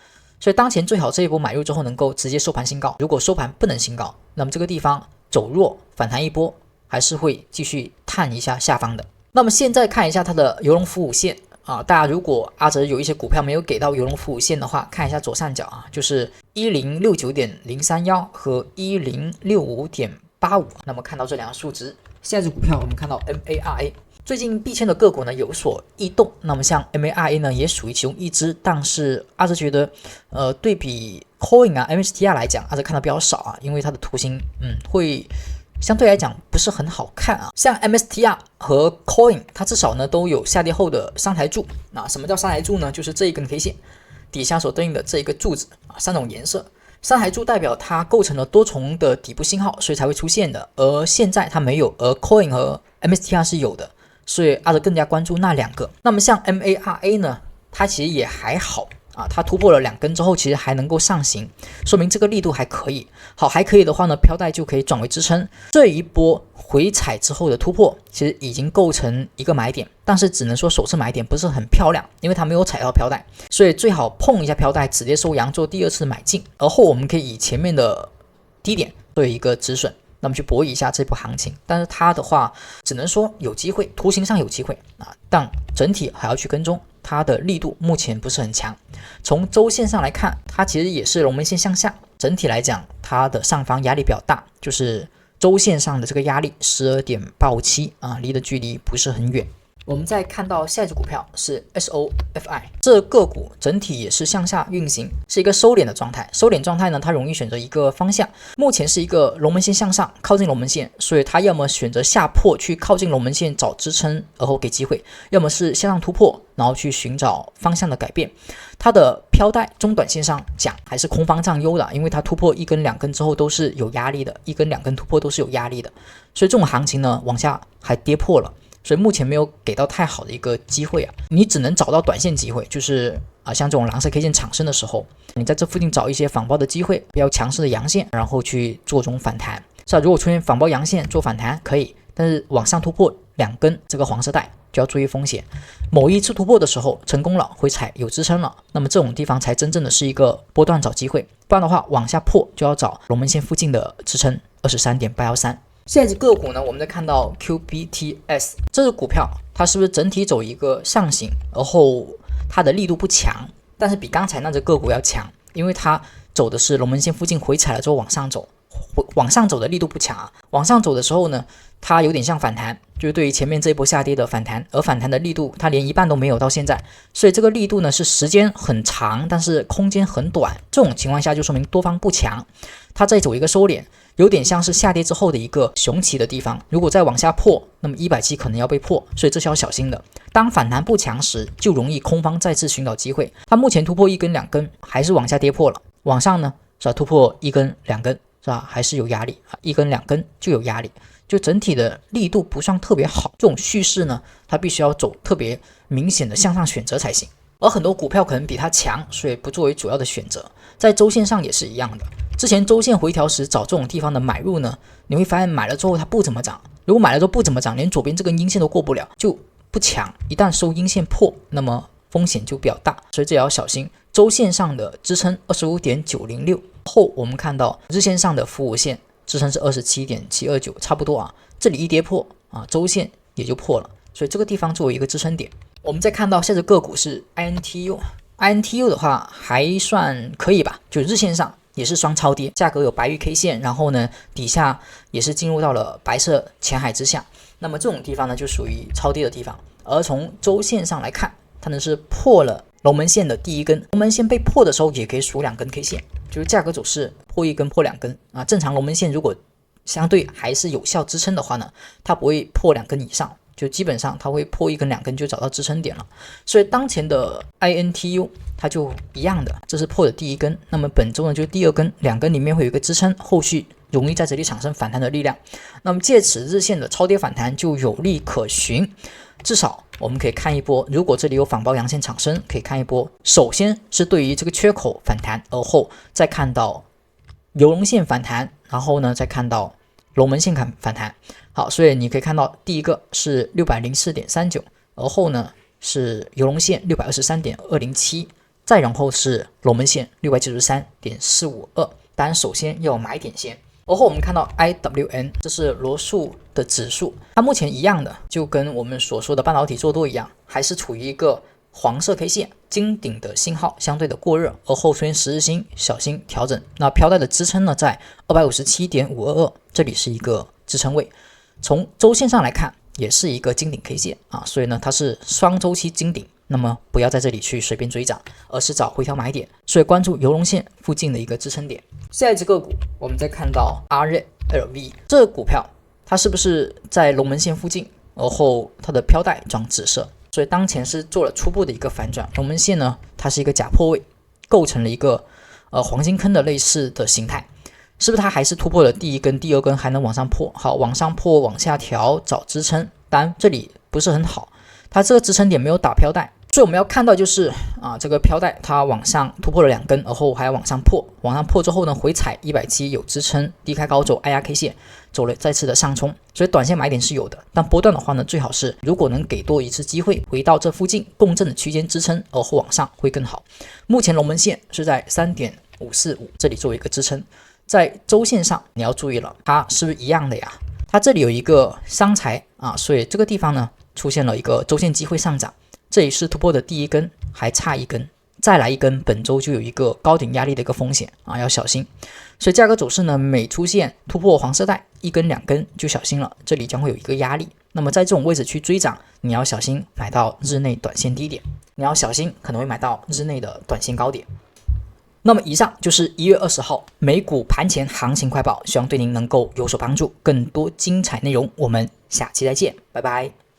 所以当前最好这一波买入之后能够直接收盘新高，如果收盘不能新高，那么这个地方走弱反弹一波，还是会继续探一下下方的。那么现在看一下它的游龙服务线啊，大家如果阿哲有一些股票没有给到游龙服务线的话，看一下左上角啊，就是1069.031和1065.85。那么看到这两个数值，下一只股票我们看到 MARA。最近币圈的个股呢有所异动，那么像 MARA 呢也属于其中一只，但是阿哲觉得对比 Coin 啊 MSTR 来讲，阿哲看的比较少啊，因为它的图形会相对来讲不是很好看啊。像 MSTR 和 Coin 它至少呢都有下跌后的三台柱。那什么叫三台柱呢？就是这一根 K 线底下所对应的这一个柱子啊，3种颜色。三台柱代表它构成了多重的底部信号，所以才会出现的，而现在它没有，而 Coin 和 MSTR 是有的，所以阿哲更加关注那两个。那么像 MARA 呢，它其实也还好啊，它突破了2根之后，其实还能够上行，说明这个力度还可以。好，还可以的话呢，飘带就可以转为支撑。这一波回踩之后的突破，其实已经构成一个买点，但是只能说首次买点不是很漂亮，因为它没有踩到飘带，所以最好碰一下飘带，直接收阳做第2次买进。而后我们可以以前面的低点作为一个止损，那么去博弈一下这波行情。但是它的话，只能说有机会，图形上有机会啊，但整体还要去跟踪。它的力度目前不是很强，从周线上来看，它其实也是龙门线向下，整体来讲它的上方压力比较大，就是周线上的这个压力 12.85 啊，离的距离不是很远。我们再看到下一只股票是 SOFI， 这个股整体也是向下运行，是一个收敛的状态。收敛状态呢，它容易选择一个方向，目前是一个龙门线向上，靠近龙门线，所以它要么选择下破去靠近龙门线找支撑，而后给机会，要么是向上突破，然后去寻找方向的改变。它的飘带中短线上讲还是空方占优的，因为它突破1根2根之后都是有压力的，1根2根突破都是有压力的，所以这种行情呢往下还跌破了。所以目前没有给到太好的一个机会啊，你只能找到短线机会，就是像这种蓝色 K 线产生的时候，你在这附近找一些反包的机会，比较强势的阳线，然后去做这种反弹。是啊，如果出现反包阳线做反弹可以，但是往上突破2根这个黄色带就要注意风险。某一次突破的时候成功了，回踩有支撑了，那么这种地方才真正的是一个波段找机会，不然的话往下破就要找龙门线附近的支撑 23.813。下一只个股呢，我们再看到 QBTS 这只股票，它是不是整体走一个上行，而后它的力度不强，但是比刚才那只个股要强，因为它走的是龙门线附近回踩了之后往上走，往上走的力度不强啊。往上走的时候呢，它有点像反弹，就是对于前面这一波下跌的反弹，而反弹的力度它连一半都没有到现在，所以这个力度呢是时间很长，但是空间很短，这种情况下就说明多方不强，它再走一个收敛。有点像是下跌之后的一个熊起的地方，如果再往下破，那么170可能要被破，所以这是要小心的。当反弹不强时，就容易空方再次寻找机会。它目前突破1根2根，还是往下跌破了，往上呢是吧？突破1根2根是吧？还是有压力啊，1根2根就有压力，就整体的力度不算特别好。这种蓄势呢，它必须要走特别明显的向上选择才行。而很多股票可能比它强，所以不作为主要的选择。在周线上也是一样的。之前周线回调时找这种地方的买入呢，你会发现买了之后它不怎么涨，如果买了之后不怎么涨，连左边这根阴线都过不了，就不强。一旦收阴线破，那么风险就比较大，所以这也要小心。周线上的支撑 25.906 后，我们看到日线上的服务线支撑是 27.729， 差不多啊。这里一跌破啊，周线也就破了，所以这个地方作为一个支撑点。我们再看到下只个股是 INTU 的话还算可以吧，就日线上也是双超跌，价格有白玉 K 线，然后呢底下也是进入到了白色浅海之下，那么这种地方呢就属于超跌的地方。而从周线上来看，它呢是破了龙门线的第1根，龙门线被破的时候也可以数2根 K 线，就是价格走势破1根破2根啊。正常龙门线如果相对还是有效支撑的话呢，它不会破2根以上，就基本上它会破1根2根就找到支撑点了。所以当前的 INTU 它就一样的，这是破的第1根，那么本周呢就第2根，2根里面会有一个支撑，后续容易在这里产生反弹的力量，那么借此日线的超跌反弹就有利可循。至少我们可以看一波，如果这里有反包阳线产生，可以看一波，首先是对于这个缺口反弹，而后再看到游龙线反弹，然后呢再看到龙门线反弹。好，所以你可以看到第一个是 604.39， 而后呢是游龙线 623.207， 再然后是龙门线 673.452。当然首先要有买点先。而后我们看到 IWN， 这是罗素的指数，它目前一样的，就跟我们所说的半导体做多一样，还是处于一个黄色 K 线金顶的信号相对的过热，而后出现十日线小心调整。那飘带的支撑呢，在 257.522， 这里是一个支撑位。从周线上来看，也是一个金顶 K 线啊，所以呢，它是双周期金顶。那么不要在这里去随便追涨，而是找回调买点，所以关注游龙线附近的一个支撑点。下一只个股，我们再看到 RLV 这个股票，它是不是在龙门线附近，而后它的飘带转紫色，所以当前是做了初步的一个反转。龙门线呢，它是一个假破位，构成了一个黄金坑的类似的形态，是不是它还是突破了第一根、第二根，还能往上破？好，往上破，往下调找支撑，当然这里不是很好，它这个支撑点没有打飘带。所以我们要看到就是这个飘带它往上突破了2根，而后还要往上破，往上破之后呢，回踩170有支撑，低开高走 IR K 线，走了再次的上冲，所以短线买点是有的，但波段的话呢，最好是如果能给多一次机会，回到这附近共振的区间支撑，而后往上会更好。目前龙门线是在 3.545 这里作为一个支撑，在周线上你要注意了，它是不是一样的呀？它这里有一个商财所以这个地方呢出现了一个周线机会上涨。这里是突破的第一根，还差一根，再来一根，本周就有一个高点压力的一个风险要小心。所以价格走势呢，每出现突破黄色带1根2根就小心了，这里将会有一个压力。那么在这种位置去追涨，你要小心买到日内短线低点，你要小心可能会买到日内的短线高点。那么以上就是1月20号美股盘前行情快报，希望对您能够有所帮助。更多精彩内容，我们下期再见，拜拜。